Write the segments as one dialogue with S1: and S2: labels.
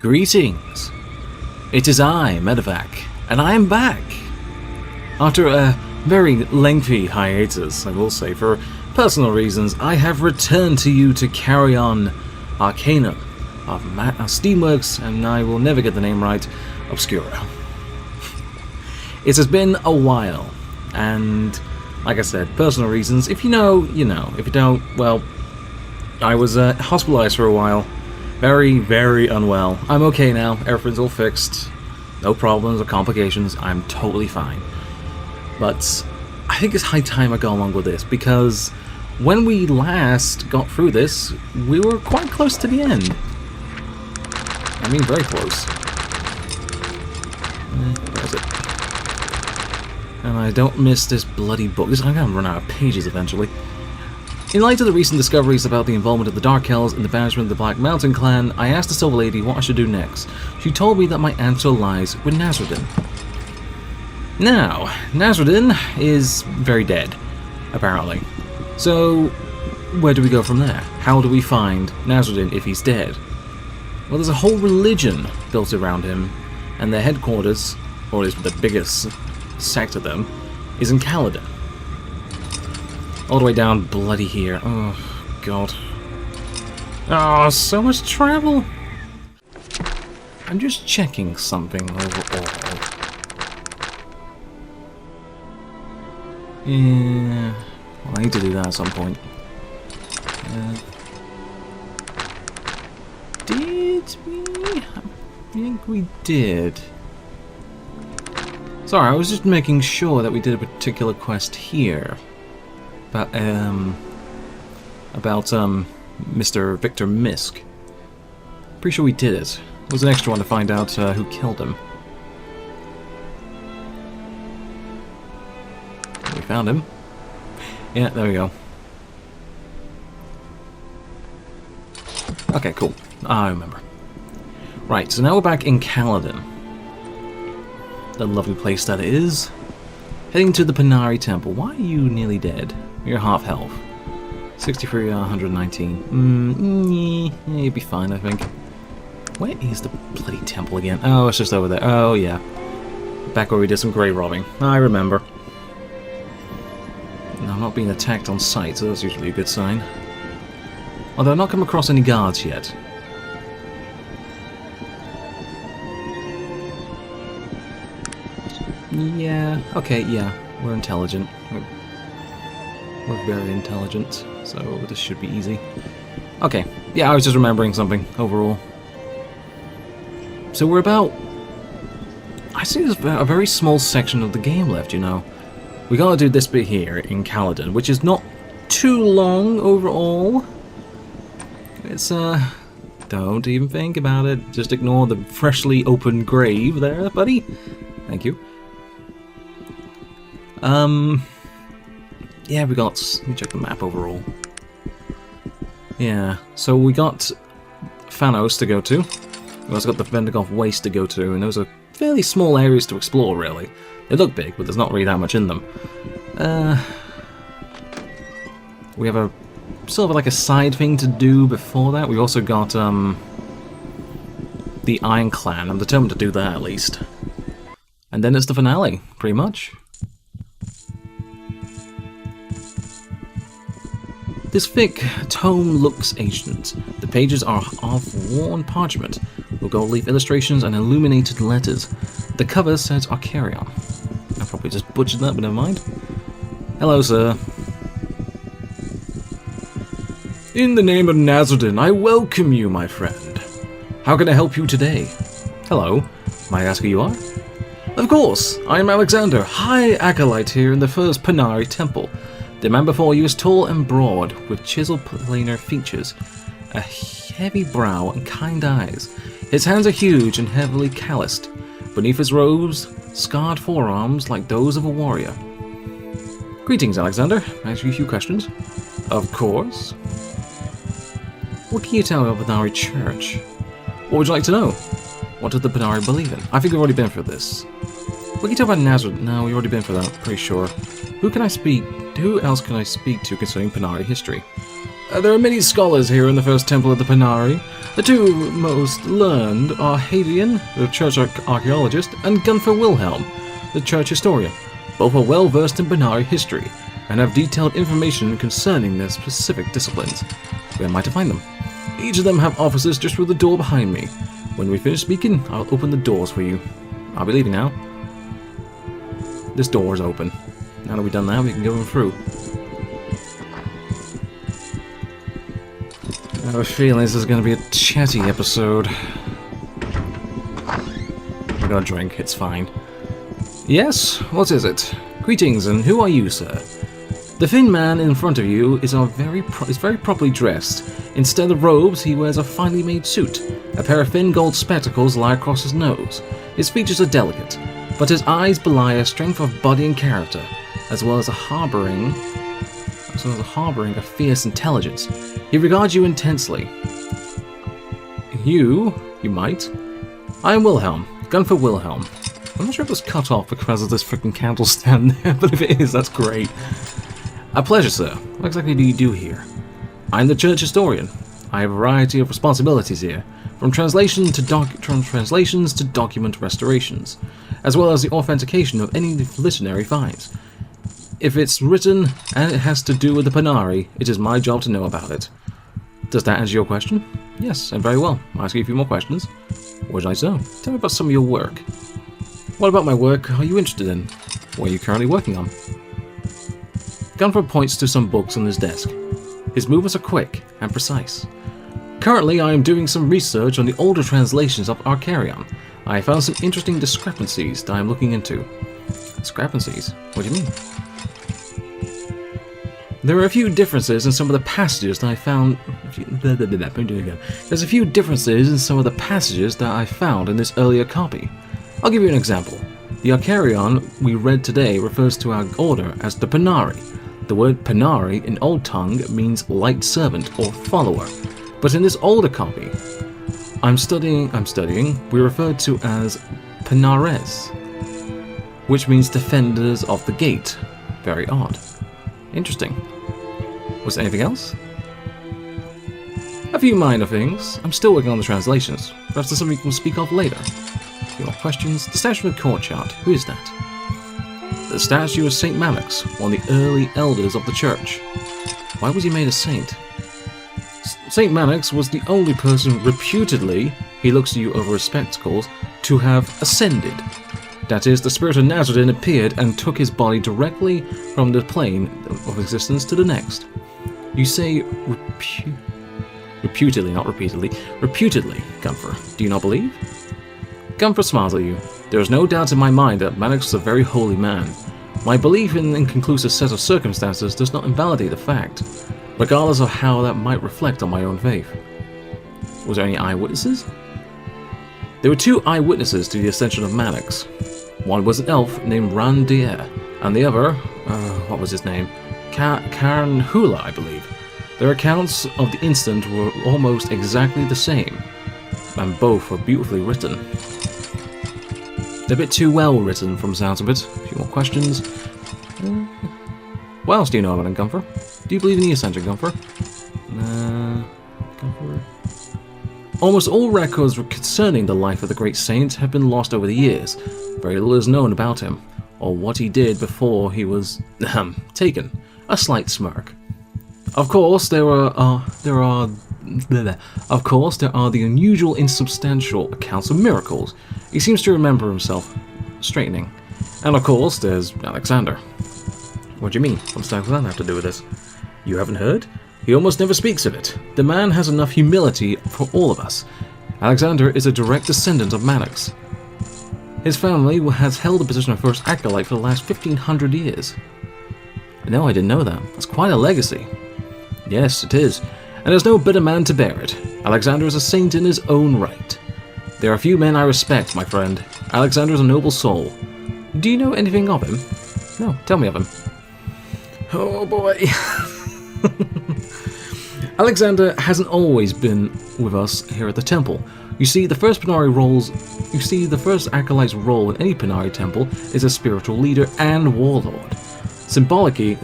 S1: Greetings! It is I, Medivak, and I am back! After a very lengthy hiatus, I will say, for personal reasons, I have returned to you to carry on Arcanum of Steamworks, and I will never get the name right, Obscura. It has been a while, and like I said, personal reasons. If you know, you know. If you don't, well, I was hospitalized for a while. Very, very unwell. I'm okay now. Everything's all fixed. No problems or complications. I'm totally fine. But I think it's high time I go along with this, because when we last got through this, we were quite close to the end. I mean, very close. Where is it? And I don't miss this bloody book. I'm going to run out of pages eventually. In light of the recent discoveries about the involvement of the Dark Elves and the banishment of the Black Mountain clan, I asked the Silver Lady what I should do next. She told me that my answer lies with Nasruddin. Now, Nasruddin is very dead, apparently. So, where do we go from there? How do we find Nasruddin if he's dead? Well, there's a whole religion built around him, and their headquarters, or at least the biggest sect of them, is in Caladan. All the way down bloody here. Oh, God. Oh, so much travel! I'm just checking something overall. Yeah, well, I need to do that at some point. Did we? I think we did. Sorry, I was just making sure that we did a particular quest here. About Mr. Victor Misk. Pretty sure we did it. It was an extra one to find out who killed him. We found him. Yeah, there we go. Okay, cool. I remember. Right, so now we're back in Caladan. The lovely place that is. Heading to the Panarii Temple. Why are you nearly dead? You're half health. 63, 119. Yeah, you'll be fine, I think. Where is the bloody temple again? Oh, it's just over there. Oh, yeah. Back where we did some grave robbing. I remember. No, I'm not being attacked on sight, so that's usually a good sign. Although I've not come across any guards yet. Yeah, okay, yeah. We're intelligent. We're very intelligent, so this should be easy. Okay, yeah, I was just remembering something overall. So we're about... I see there's a very small section of the game left, you know. We gotta do this bit here in Caladan, which is not too long overall. It's, don't even think about it. Just ignore the freshly opened grave there, buddy. Thank you. Yeah, we got... Let me check the map overall. Yeah, so we got Thanos to go to. We also got the Vendigoth Waste to go to, and those are fairly small areas to explore, really. They look big, but there's not really that much in them. We have a sort of like a side thing to do before that. We've also got the Iron Clan. I'm determined to do that at least. And then it's the finale, pretty much. This thick tome looks ancient. The pages are of worn parchment, with gold-leaf illustrations and illuminated letters. The cover says Archaeologist. I probably just butchered that, but never mind. Hello, sir. In the name of Nasruddin, I welcome you, my friend. How can I help you today? Hello. May I ask who you are? Of course. I am Alexander, High Acolyte here in the first Panarii Temple. The man before you is tall and broad, with chiseled planar features, a heavy brow and kind eyes. His hands are huge and heavily calloused. Beneath his robes, scarred forearms like those of a warrior. Greetings, Alexander. May I ask you a few questions? Of course. What can you tell me about the Panarii Church? What would you like to know? What does the Panarii believe in? I think we've already been through this. What can you tell about Nasruddin? No, we've already been through that, pretty sure. Who else can I speak to concerning Panarii history? There are many scholars here in the first temple of the Panarii. The two most learned are Hadian, the church archaeologist, and Gunfer Wilhelm, the church historian. Both are well versed in Panarii history and have detailed information concerning their specific disciplines. Where am I to find them? Each of them have offices just through the door behind me. When we finish speaking, I'll open the doors for you. I'll be leaving now. This door is open. Now that we've done that, we can go in through. I have a feeling this is going to be a chatty episode. I got a drink, it's fine. Yes, what is it? Greetings, and who are you, sir? The thin man in front of you is very properly dressed. Instead of robes, he wears a finely made suit. A pair of thin gold spectacles lie across his nose. His features are delicate, but his eyes belie a strength of body and character, as well as harboring a fierce intelligence. He regards you intensely. You might. I am Wilhelm, Gunfer Wilhelm. I'm not sure if it was cut off because of this freaking candle stand there, but if it is, that's great. A pleasure, sir. What exactly do you do here? I'm the church historian. I have a variety of responsibilities here, from translations to document restorations, as well as the authentication of any literary finds. If it's written and it has to do with the Panarii, it is my job to know about it. Does that answer your question? Yes, and very well. I'll ask you a few more questions. Would I so? Tell me about some of your work. What about my work are you interested in? What are you currently working on? Gunfer points to some books on his desk. His movements are quick and precise. Currently, I am doing some research on the older translations of Arcanum. I found some interesting discrepancies that I am looking into. Discrepancies? What do you mean? There are a few differences in some of the passages that I found. There's a few differences in some of the passages that I found in this earlier copy. I'll give you an example. The Archaeologist we read today refers to our order as the Panarii. The word Panarii in Old Tongue means light servant or follower, but in this older copy I'm studying, we refer to as Panares, which means defenders of the gate. Very odd. Interesting. Was there anything else? A few minor things. I'm still working on the translations. Perhaps there's something we can speak of later. A few more questions. The statue in the courtyard. Who is that? The statue of Saint Maddox, one of the early elders of the church. Why was he made a saint? Saint Maddox was the only person reputedly, he looks at you over his spectacles, to have ascended. That is, the spirit of Nazarene appeared and took his body directly from the plane of existence to the next. You say reputedly, not repeatedly. Reputedly, Gunfer. Do you not believe? Gunfer smiles at you. There is no doubt in my mind that Maddox is a very holy man. My belief in an inconclusive set of circumstances does not invalidate the fact, regardless of how that might reflect on my own faith. Was there any eyewitnesses? There were two eyewitnesses to the ascension of Maddox. One was an elf named Randier, and the other, what was his name? Karen Hula, I believe. Their accounts of the incident were almost exactly the same, and both were beautifully written. A bit too well written from the sounds of it. A few more questions. What else do you know about him, Gunfer? Do you believe in the Ascension, Gunfer? Gunfer? Almost all records concerning the life of the great saint have been lost over the years. Very little is known about him, or what he did before he was taken. A slight smirk. Of course, there are the unusual insubstantial accounts of miracles. He seems to remember himself straightening. And of course, there's Alexander. What do you mean? What does Alexander have to do with this? You haven't heard? He almost never speaks of it. The man has enough humility for all of us. Alexander is a direct descendant of Maddox. His family has held the position of first acolyte for the last 1500 years. No, I didn't know that. That's quite a legacy. Yes, it is. And there's no better man to bear it. Alexander is a saint in his own right. There are few men I respect, my friend. Alexander is a noble soul. Do you know anything of him? No, tell me of him. Oh boy. Alexander hasn't always been with us here at the temple. You see, the first acolyte's role in any Panarii temple is a spiritual leader and warlord. Symbolically,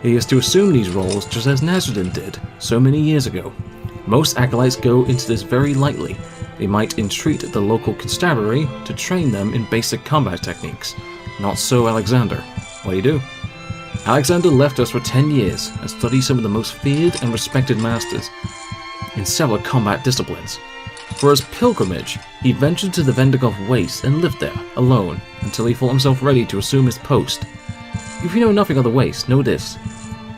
S1: He is to assume these roles just as Nasruddin did so many years ago. Most acolytes go into this very lightly. They might entreat the local constabulary to train them in basic combat techniques. Not so Alexander. What do you do? Alexander left us for 10 years and studied some of the most feared and respected masters in several combat disciplines. For his pilgrimage, he ventured to the Vendigov Waste and lived there, alone, until he thought himself ready to assume his post. If you know nothing of the Waste, know this.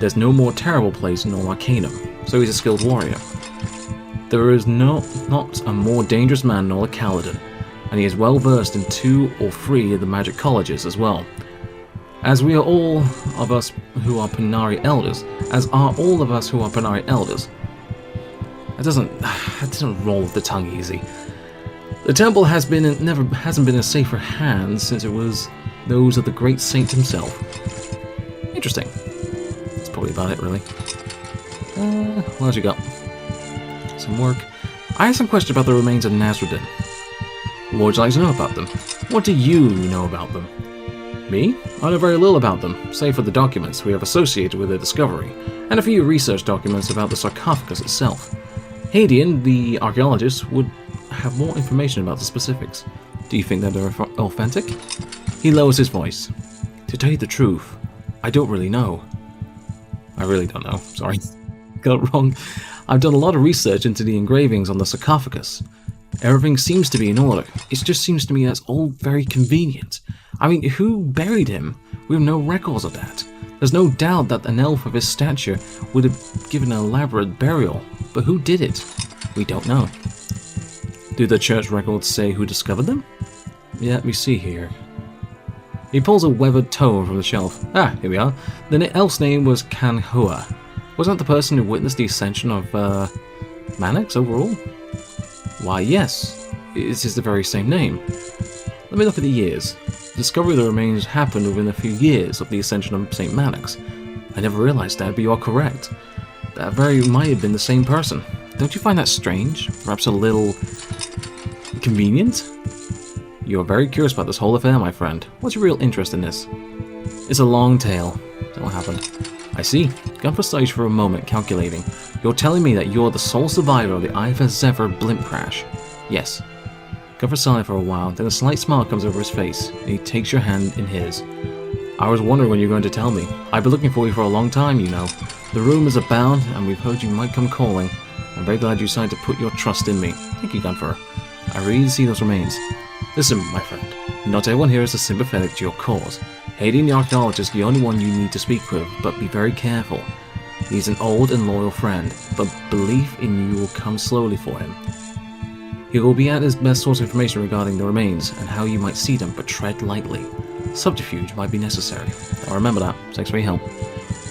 S1: There's no more terrible place in all Arcanum, so he's a skilled warrior. There is not a more dangerous man in all of Caledon, and he is well versed in 2 or 3 of the magic colleges as well. As we are all of us who are Panarii elders, That doesn't roll with the tongue easy. The temple hasn't been in safer hands since it was those of the great saint himself. Interesting. That's probably about it, really. What else you got? Some work. I have some questions about the remains of Nasruddin. What would you like to know about them? What do you know about them? Me? I know very little about them, save for the documents we have associated with their discovery, and a few research documents about the sarcophagus itself. Hadian, the archaeologist, would have more information about the specifics. Do you think that they're authentic? He lowers his voice. To tell you the truth, I don't really know. I really don't know, sorry. Got it wrong. I've done a lot of research into the engravings on the sarcophagus. Everything seems to be in order. It just seems to me that's all very convenient. I mean, who buried him? We have no records of that. There's no doubt that an elf of his stature would have given an elaborate burial, but who did it? We don't know. Do the church records say who discovered them? Yeah, let me see here. He pulls a weathered tome from the shelf. Ah, here we are. The elf's name was Kanhua. Wasn't that the person who witnessed the ascension of, Maddox overall? Why, yes. It is the very same name. Let me look at the years. The discovery of the remains happened within a few years of the ascension of St. Maddox. I never realized that, but you are correct. That very might have been the same person. Don't you find that strange? Perhaps a little convenient? You are very curious about this whole affair, my friend. What's your real interest in this? It's a long tale. That's what happened. I see. Gone for stage for a moment, calculating. You're telling me that you're the sole survivor of the Ivor Zephyr blimp crash? Yes. Gone for silent for a while, then a slight smile comes over his face, and he takes your hand in his. I was wondering when you were going to tell me. I've been looking for you for a long time, you know. The rumors abound, and we've heard you might come calling. I'm very glad you decided to put your trust in me. Thank you, Gunfer. I really need to see those remains. Listen, my friend. Not everyone here is sympathetic to your cause. Hadian the Archaeologist is the only one you need to speak with, but be very careful. He's an old and loyal friend, but belief in you will come slowly for him. He will be at his best source of information regarding the remains and how you might see them, but tread lightly. Subterfuge might be necessary. I'll remember that. Thanks for your help.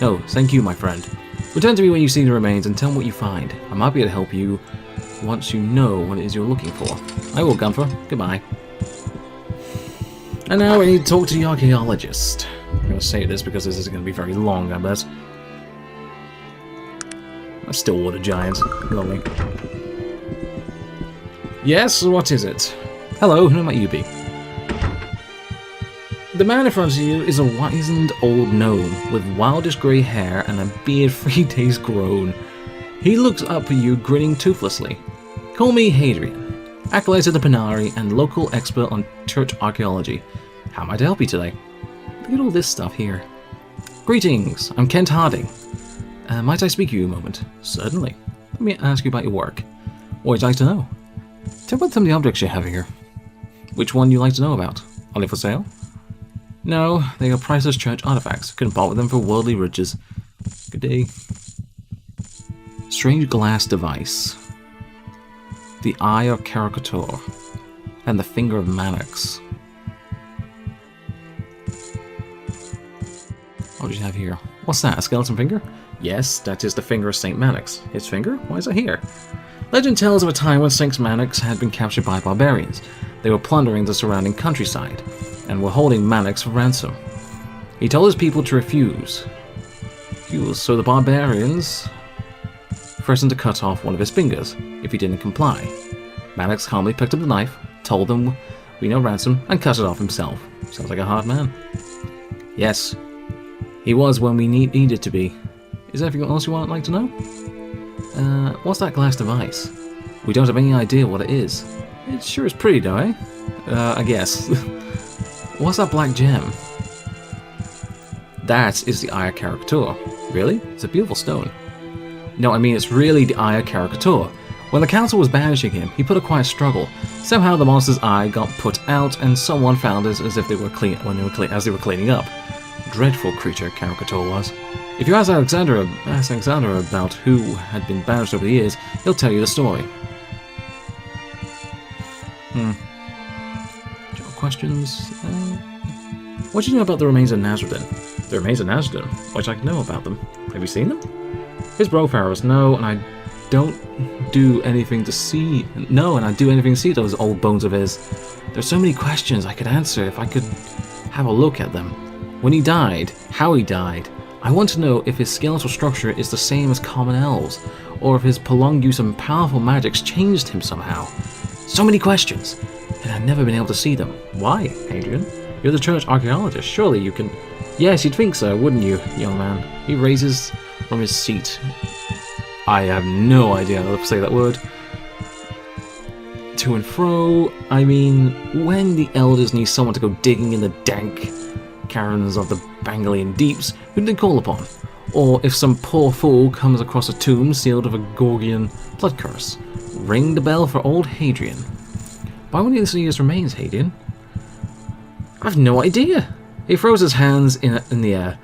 S1: No, thank you, my friend. Return to me when you see the remains and tell me what you find. I might be able to help you once you know what it is you're looking for. I will, Gunfer. Goodbye. And now we need to talk to the Archaeologist. I'm going to say this because this is going to be very long, I bet. Stillwater Giant. Lovely. Yes, what is it? Hello, who might you be? The man in front of you is a wizened old gnome with wildish grey hair and a beard 3 days grown. He looks up at you, grinning toothlessly. Call me Hadrian, acolyte of the Panarii and local expert on church archaeology. How might I help you today? Look at all this stuff here. Greetings, I'm Kent Harding. Might I speak to you a moment? Certainly. Let me ask you about your work. What would you like to know? Tell me about some of the objects you have here. Which one you like to know about? Are they for sale? No, they are priceless church artifacts. Couldn't part with them for worldly riches. Good day. Strange glass device. The Eye of Caricature. And the Finger of Maddox. What do you have here? What's that, a skeleton finger? Yes, that is the finger of St. Maddox. His finger? Why is it here? Legend tells of a time when St. Maddox had been captured by barbarians. They were plundering the surrounding countryside, and were holding Maddox for ransom. He told his people to refuse. So the barbarians threatened to cut off one of his fingers if he didn't comply. Maddox calmly picked up the knife, told them we no ransom, and cut it off himself. Sounds like a hard man. Yes. He was when we needed to be. Is there anything else you would like to know? What's that glass device? We don't have any idea what it is. It sure is pretty though, eh? I guess. What's that black gem? That is the Eye of Caricature. Really? It's a beautiful stone. No, I mean it's really the Eye of Caricature. When the council was banishing him, he put a quiet struggle. Somehow the monster's eye got put out, and someone found it as if they were as they were cleaning up. Dreadful creature, Caricature was. If you ask Alexander about who had been banished over the years, he'll tell you the story. Questions? What do you know about the remains of Nasruddin? The remains of Nasruddin? What do I know about them? Have you seen them? His bro pharaohs, no, and I don't do anything to see. No, and I do anything to see those old bones of his. There's so many questions I could answer if I could have a look at them. When he died, how he died. I want to know if his skeletal structure is the same as common elves, or if his prolonged use of powerful magics changed him somehow. So many questions, and I've never been able to see them. Why, Adrian? You're the church archaeologist. Surely you can... Yes, you'd think so, wouldn't you, young man? He raises from his seat. I have no idea how to say that word. To and fro. I mean, when the elders need someone to go digging in the dank caverns of the Bangalian deeps, who do they call upon? Or if some poor fool comes across a tomb sealed with a Gorgian blood curse, ring the bell for old Hadrian. Why would he see his remains, Hadrian? I've no idea. He throws his hands in the air,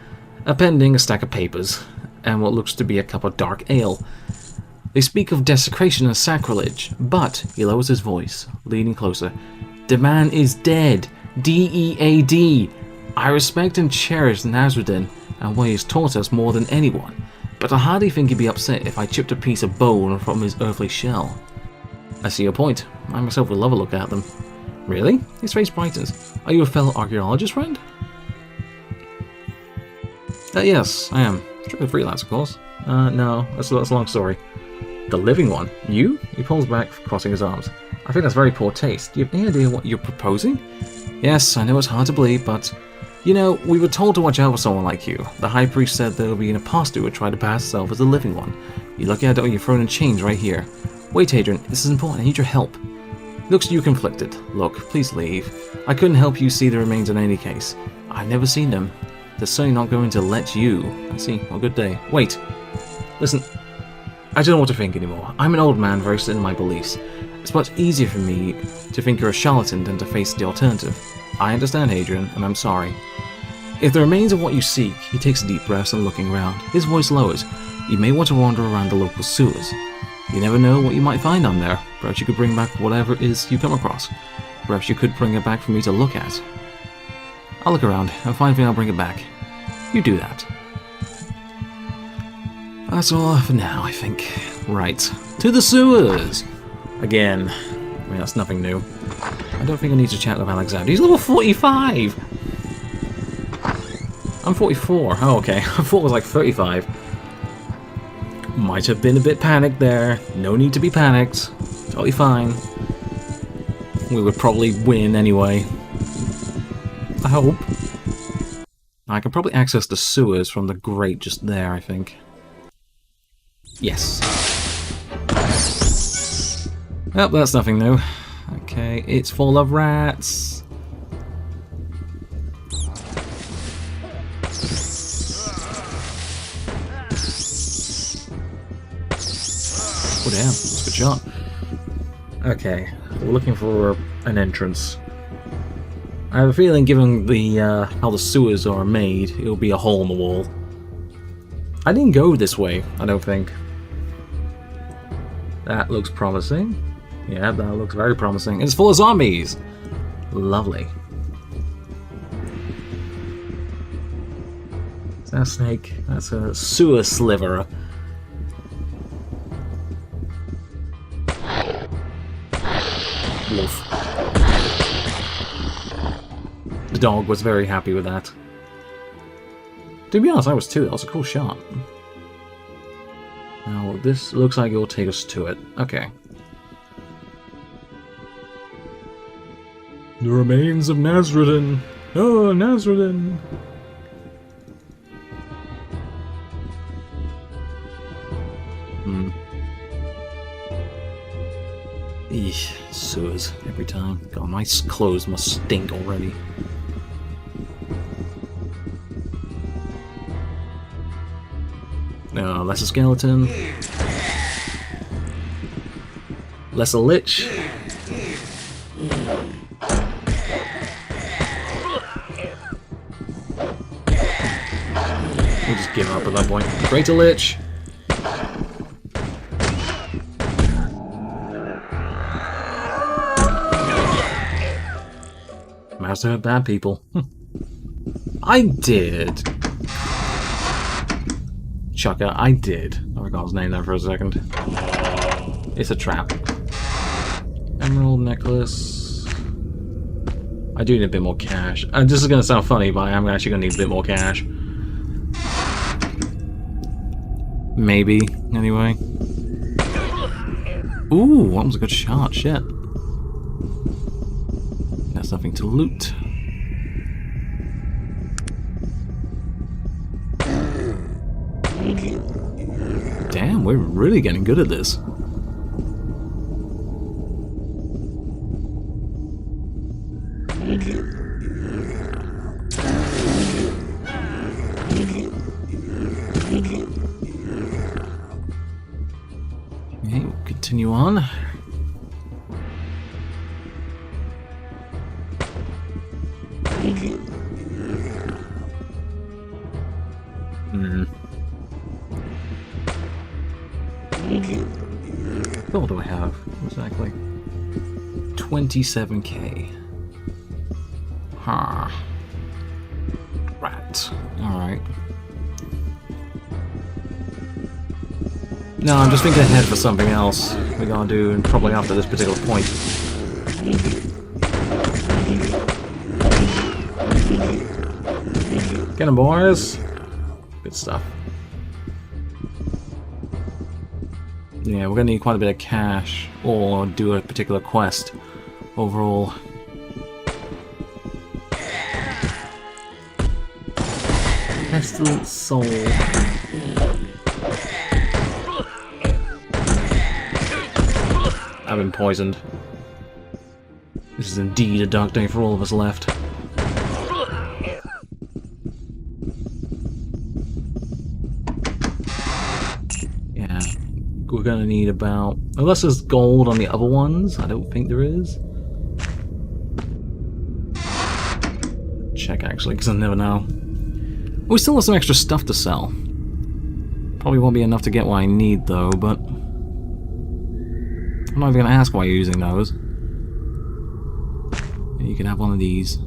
S1: appending a stack of papers and what looks to be a cup of dark ale. They speak of desecration and sacrilege, but he lowers his voice, leaning closer. The man is dead. D-E-A-D. I respect and cherish Nasruddin and what he has taught us more than anyone, but I hardly think he'd be upset if I chipped a piece of bone from his earthly shell. I see your point. I myself would love a look at them. Really? His face brightens. Are you a fellow archaeologist, friend? Yes, I am. Strictly freelance, of course. No, that's a long story. The living one? You? He pulls back, crossing his arms. I think that's very poor taste. Do you have any idea what you're proposing? Yes, I know it's hard to believe, but... You know, we were told to watch out for someone like you. The High Priest said there would be an impostor who would try to pass himself as the living one. You're lucky I don't get thrown in chains right here. Wait, Hadrian, this is important. I need your help. Looks you conflicted. Look, please leave. I couldn't help you see the remains in any case. I've never seen them. They're certainly not going to let you. I see. Well, good day. Wait. Listen, I don't know what to think anymore. I'm an old man very set in my beliefs. It's much easier for me to think you're a charlatan than to face the alternative. I understand, Hadrian, and I'm sorry. If the remains are what you seek, he takes a deep breath and looking around. His voice lowers. You may want to wander around the local sewers. You never know what you might find on there. Perhaps you could bring back whatever it is you come across. Perhaps you could bring it back for me to look at. I'll look around, and find if I'll bring it back. You do that. That's all for now, I think. Right. To the sewers! Again. I mean, that's nothing new. I don't think I need to chat with Alexander. He's level 45! I'm 44. Oh, okay. I thought it was like 35. Might have been a bit panicked there. No need to be panicked. Totally fine. We would probably win anyway. I hope. I can probably access the sewers from the grate just there, I think. Yes. Oh, that's nothing new. Okay, it's full of rats. Oh damn, that's a good shot. Okay, we're looking for an entrance. I have a feeling, given the how the sewers are made, it'll be a hole in the wall. I didn't go this way, I don't think. That looks promising. Yeah, that looks very promising. It's full of zombies! Lovely. Is that a snake? That's a sewer sliver. Wolf. The dog was very happy with that. To be honest, I was too. That was a cool shot. Now, this looks like it will take us to it. Okay. The remains of Nasruddin. Oh, Nasruddin. sewers every time. God, my clothes must stink already. Less a skeleton. Less a lich. We'll just give up at that point. Greater lich. Master of bad people. I did. Chucker, I did. I forgot his name there for a second. It's a trap. Emerald necklace. I do need a bit more cash. This is going to sound funny, but I am actually going to need a bit more cash. Maybe, anyway. Ooh, that was a good shot. Shit. That's nothing to loot. Damn, we're really getting good at this. Okay, we'll continue on. What do I have exactly? 27k. Huh. Right. Alright. No, I'm just thinking ahead for something else we gotta do, probably after this particular point. Get 'em, boys! Good stuff. Yeah, we're gonna need quite a bit of cash, or do a particular quest overall. Pestilent Soul. I've been poisoned. This is indeed a dark day for all of us left. Yeah, we're gonna need about... Unless there's gold on the other ones, I don't think there is. Check actually, because I never know. We still have some extra stuff to sell. Probably won't be enough to get what I need though, but... I'm not even going to ask why you're using those. You can have one of these.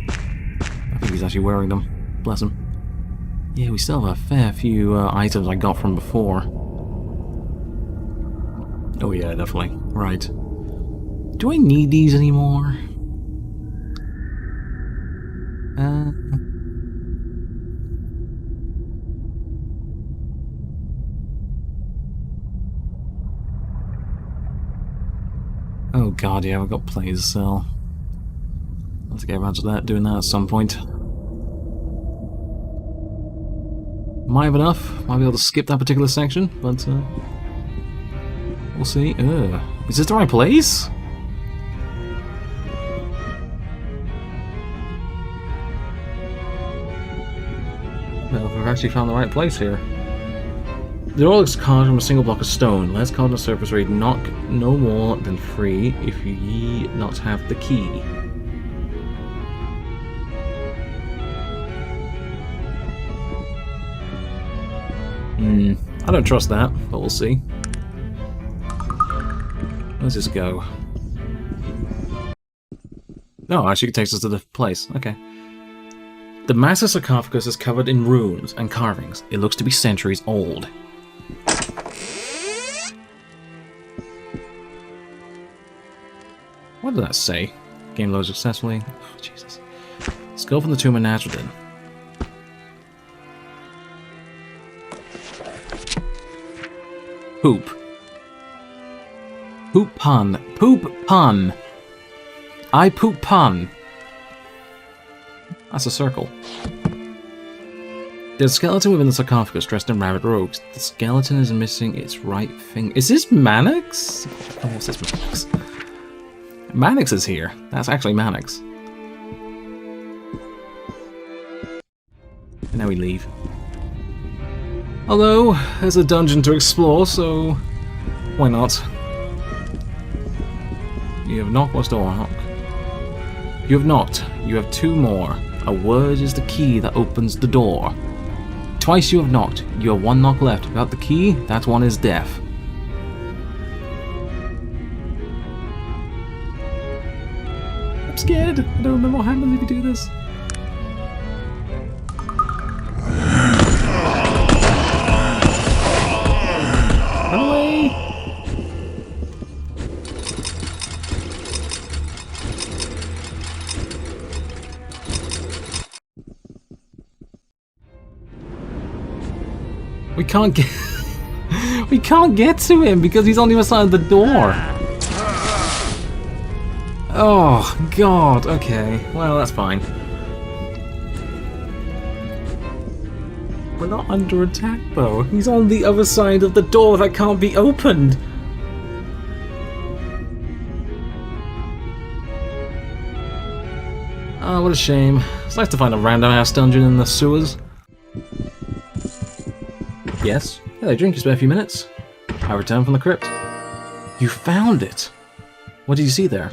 S1: I think he's actually wearing them. Bless him. Yeah, we still have a fair few items I got from before. Oh yeah, definitely. Right. Do I need these anymore? Oh god, yeah, we've got plays to sell. I'll have to get around to that, doing that at some point. Might have enough, might be able to skip that particular section, but we'll see. Is this the right place? Well, we've actually found the right place here. The door looks carved from a single block of stone. Let's carve on the surface read knock no more than 3 if ye not have the key. I don't trust that, but we'll see. Where's this go? No, actually it takes us to the place. Okay. The massive sarcophagus is covered in runes and carvings. It looks to be centuries old. What did that say? Game loads successfully. Oh, Jesus. Skull from the tomb of Nazareth. Poop. Poop pun. Poop pun. I poop pun. That's a circle. There's a skeleton within the sarcophagus dressed in rabbit robes. The skeleton is missing its right finger. Is this Maddox? Oh, what's this Maddox? Maddox is here. That's actually Maddox. And now we leave. Although, there's a dungeon to explore, so why not? You have knocked. What's the door? Knock. You have knocked. You have 2 more. A word is the key that opens the door. Twice you have knocked. You have 1 knock left. Without the key, that one is deaf. I'm scared. I don't remember what happens if you do this. Run away! We can't get we can't get to him because he's on the other side of the door. Oh god, okay. Well, that's fine. We're not under attack though. He's on the other side of the door that can't be opened. Oh, what a shame. It's nice to find a random ass dungeon in the sewers. Yes? Hello, drink your spare few minutes. I returned from the crypt. You found it! What did you see there?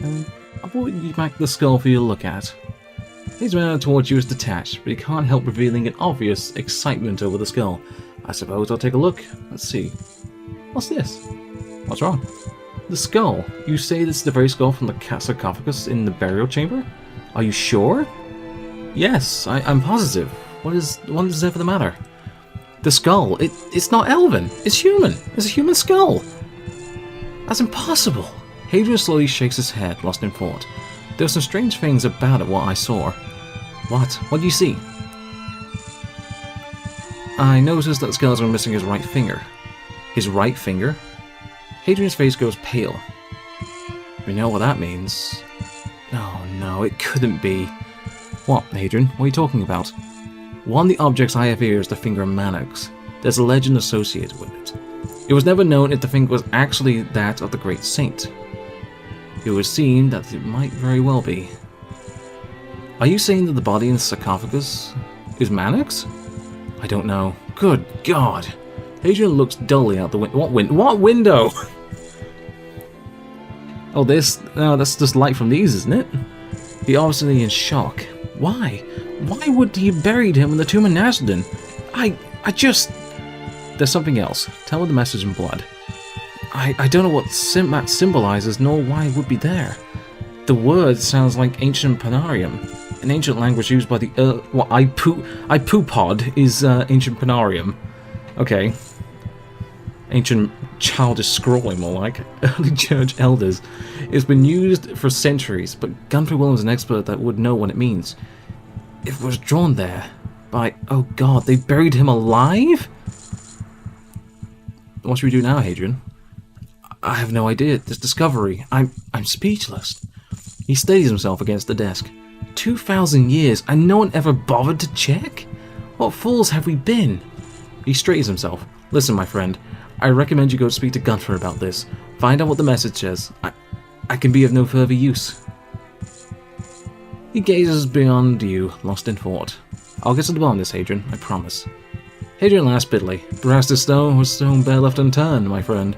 S1: I brought you back the skull for you to look at. His manner towards you is detached, but he can't help revealing an obvious excitement over the skull. I suppose I'll take a look. Let's see. What's this? What's wrong? The skull. You say this is the very skull from the sarcophagus in the burial chamber? Are you sure? Yes, I'm positive. What is ever the matter? The skull, it's not elven, it's human. It's a human skull. That's impossible. Hadrian slowly shakes his head, lost in thought. There are some strange things about it, what I saw. What? What do you see? I noticed that the skeleton was missing his right finger. His right finger? Hadrian's face goes pale. We know what that means. Oh no, it couldn't be. What, Hadrian? What are you talking about? One of the objects I have here is the finger of Maddox. There's a legend associated with it. It was never known if the finger was actually that of the great saint. It would seem that it might very well be. Are you saying that the body in the sarcophagus is Maddox? I don't know. Good God! Hadrian looks dully out the window. What window? Oh, that's just light from these, isn't it? He obviously in shock. Why? Why would he buried him in the tomb of Nasdin? I just... There's something else. Tell me the message in blood. I don't know what that symbolizes, nor why it would be there. The word sounds like ancient Panarium, an ancient language used by the... Ipupod is ancient Panarium. Okay. Ancient childish scrolling, more like. Early church elders. It's been used for centuries, but Gunther Williams is an expert that would know what it means. It was drawn there by... Oh god, they buried him alive? What should we do now, Hadrian? I have no idea. This discovery. I'm speechless. He steadies himself against the desk. 2,000 years and no one ever bothered to check? What fools have we been? He straightens himself. Listen, my friend. I recommend you go speak to Gunther about this. Find out what the message says. I can be of no further use. He gazes beyond you, lost in thought. I'll get to the bottom of this, Hadrian, I promise. Hadrian laughs bitterly. Perhaps this stone was stone bare left unturned, my friend.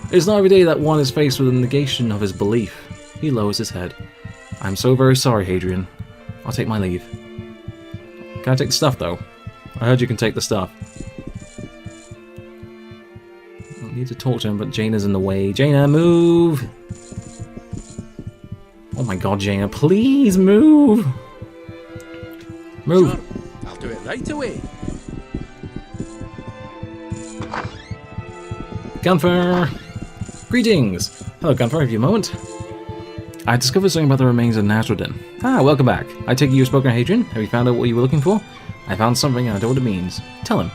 S1: It is not every day that one is faced with a negation of his belief. He lowers his head. I'm so very sorry, Hadrian. I'll take my leave. Can I take the stuff, though? I heard you can take the stuff. I need to talk to him, but Jaina's in the way. Jaina, move! Oh my god, Jaina, please move! Move!
S2: Sure, I'll do it right away.
S1: Gunther! Greetings! Hello, Gunther, have you a moment? I discovered something about the remains of Nasruddin. Ah, welcome back. I take it you've spoken to Hadrian? Have you found out what you were looking for? I found something and I don't know what it means. Tell him.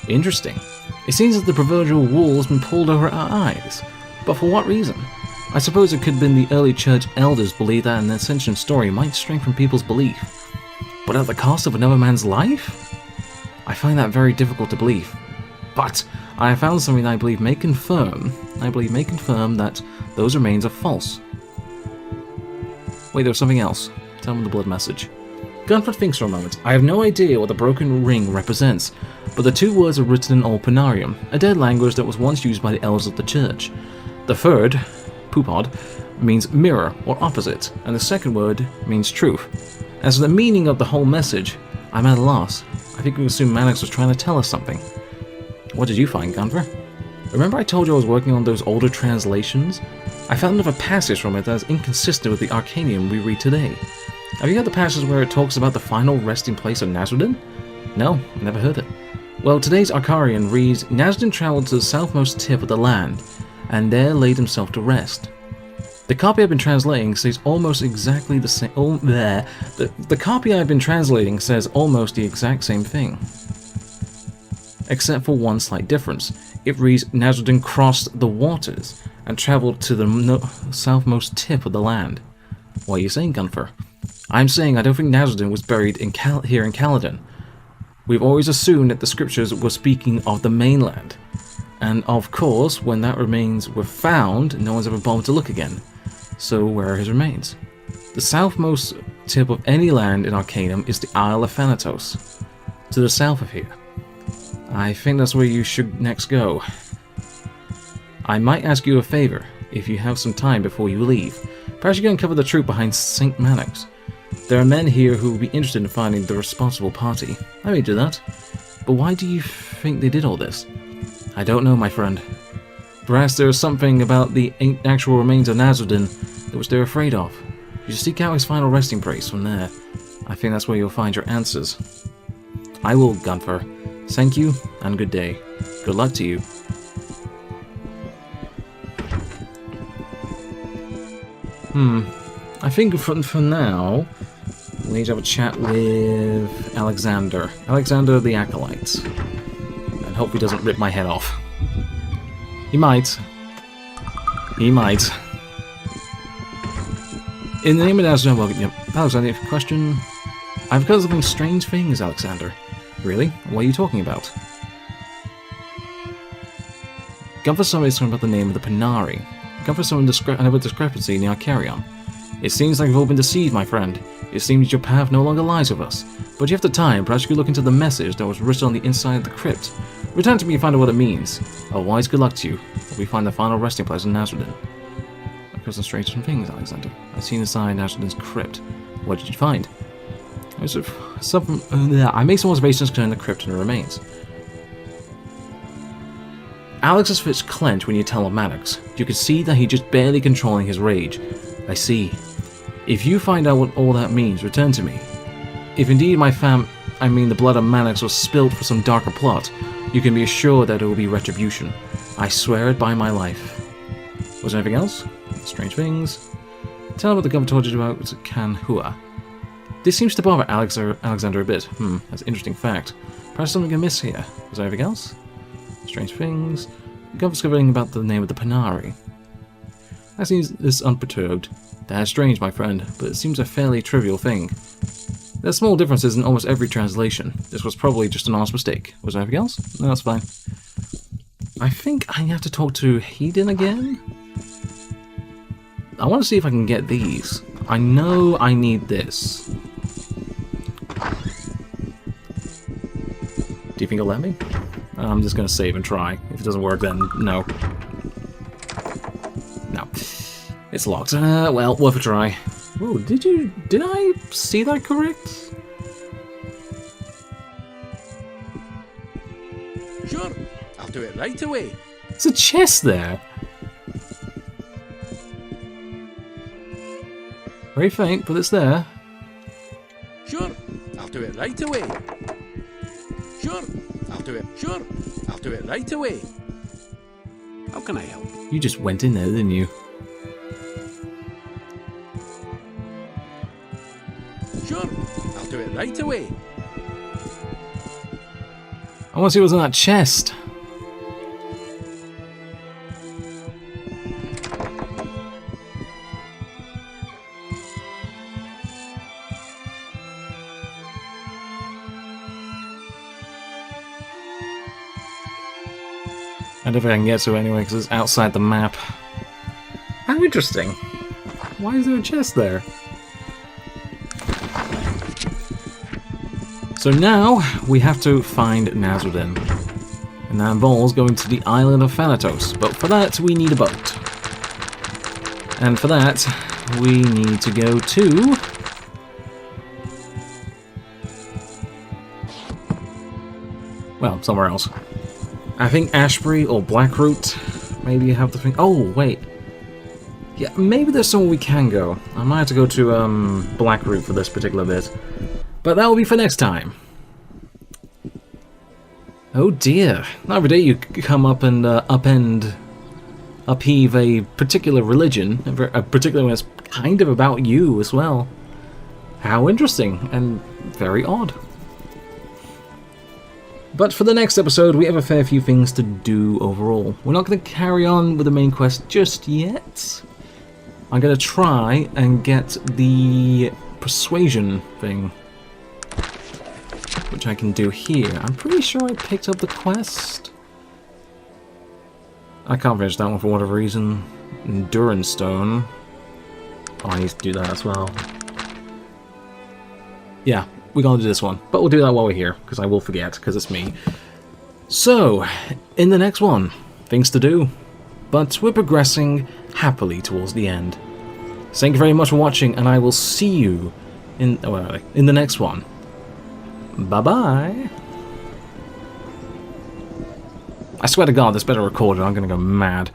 S1: Interesting. It seems that the proverbial wool has been pulled over our eyes. But for what reason? I suppose it could have been the early church elders believed that an Ascension story might strengthen people's belief. but at the cost of another man's life? I find that very difficult to believe. But I have found something that I believe may confirm that those remains are false. Wait, there was something else. Tell me the blood message. Gunford thinks for a moment. I have no idea what the broken ring represents, but the two words are written in Old Panarium, a dead language that was once used by the elders of the church. The third, Pupod, means mirror or opposite, and the second word means truth. As for the meaning of the whole message, I'm at a loss. I think we assume Maddox was trying to tell us something. What did you find, Gunford? Remember I told you I was working on those older translations? I found another passage from it that is inconsistent with the Arcanum we read today. Have you heard the passage where it talks about the final resting place of Nasruddin? No, I never heard it. Well, today's Arcarian reads, Nasruddin travelled to the southmost tip of the land, and there laid himself to rest. The copy I've been translating says almost exactly the same. The copy I've been translating says almost the exact same thing, except for one slight difference. It reads, Nasruddin crossed the waters and travelled to the southmost tip of the land. What are you saying, Gunfer? I'm saying I don't think Nasruddin was buried here in Caledon. We've always assumed that the scriptures were speaking of the mainland. And of course, when that remains were found, no one's ever bothered to look again. So where are his remains? The southmost tip of any land in Arcanum is the Isle of Thanatos, to the south of here. I think that's where you should next go. I might ask you a favor, if you have some time before you leave. Perhaps you can uncover the truth behind St. Maddox. There are men here who will be interested in finding the responsible party. I may do that. But why do you think they did all this? I don't know, my friend. Perhaps there is something about the actual remains of Nasruddin that which they're afraid of. You should seek out his final resting place from there. I think that's where you'll find your answers. I will, Gunfer. Thank you, and good day. Good luck to you. I think for now, we need to have a chat with Alexander. Alexander the Acolyte. And hope he doesn't rip my head off. He might. He might. In the name of Alexander, well, yep. Alexander, if you have a question... I've heard something strange things, Alexander. Really? What are you talking about? Gunfer Summit is talking about the name of the Panarii. Gunfer Summit another discrepancy in the Archaeologist. It seems like we've all been deceived, my friend. It seems your path no longer lies with us. But if you have the time, perhaps you could look into the message that was written on the inside of the crypt. Return to me and find out what it means. Otherwise, good luck to you. While we find the final resting place in Nasruddin. I've heard some strange things, Alexander. I've seen inside Nasruddin's crypt. What did you find? I made some observations concerning the crypt and the remains. Alex's fists clench when you tell him Maddox. You can see that he's just barely controlling his rage. I see. If you find out what all that means, return to me. If indeed the blood of Maddox was spilled for some darker plot, you can be assured that it will be retribution. I swear it by my life. Was there anything else? Strange things. Tell me what the governor told you about Kanhua. This seems to bother Alexander a bit. That's an interesting fact. Perhaps something amiss here. Was there anything else? Strange things. Governor's discovering about the name of the Panarii. I seems this unperturbed. That's strange, my friend, but it seems a fairly trivial thing. There's small differences in almost every translation. This was probably just an honest mistake. Was there anything else? No, that's fine. I think I have to talk to Hedon again? I want to see if I can get these. I know I need this. Do you think it'll let me? I'm just going to save and try. If it doesn't work, then no. No. It's locked. Well, worth a try. Whoa, did I see that correct?
S2: Sure, I'll do it right away.
S1: There's a chest there. Very faint, but it's there.
S2: Sure, I'll do it right away. Sure, I'll do it. Sure, I'll do it right away. How can I help?
S1: You just went in there, didn't you?
S2: Sure, I'll do it right away.
S1: I want to see what's in that chest. I don't think I can get to it anyway because it's outside the map. How interesting. Why is there a chest there? So now we have to find Nazruddin. And that involves going to the island of Thanatos. But for that we need a boat. And for that we need to go to... well, somewhere else. I think Ashbury or Blackroot. Maybe you have the thing. Oh, wait. Yeah, maybe there's somewhere we can go. I might have to go to Blackroot for this particular bit. But that will be for next time. Oh dear. Not every day you come up and upheave a particular religion, a particular one that's kind of about you as well. How interesting and very odd. But for the next episode, we have a fair few things to do overall. We're not going to carry on with the main quest just yet. I'm going to try and get the persuasion thing, which I can do here. I'm pretty sure I picked up the quest. I can't finish that one for whatever reason. Endurance Stone. Oh, I need to do that as well. Yeah. We're going to do this one, but we'll do that while we're here, because I will forget, because it's me. So, in the next one, things to do, but we're progressing happily towards the end. Thank you very much for watching, and I will see you in the next one. Bye-bye. I swear to God, this better recorded, I'm going to go mad.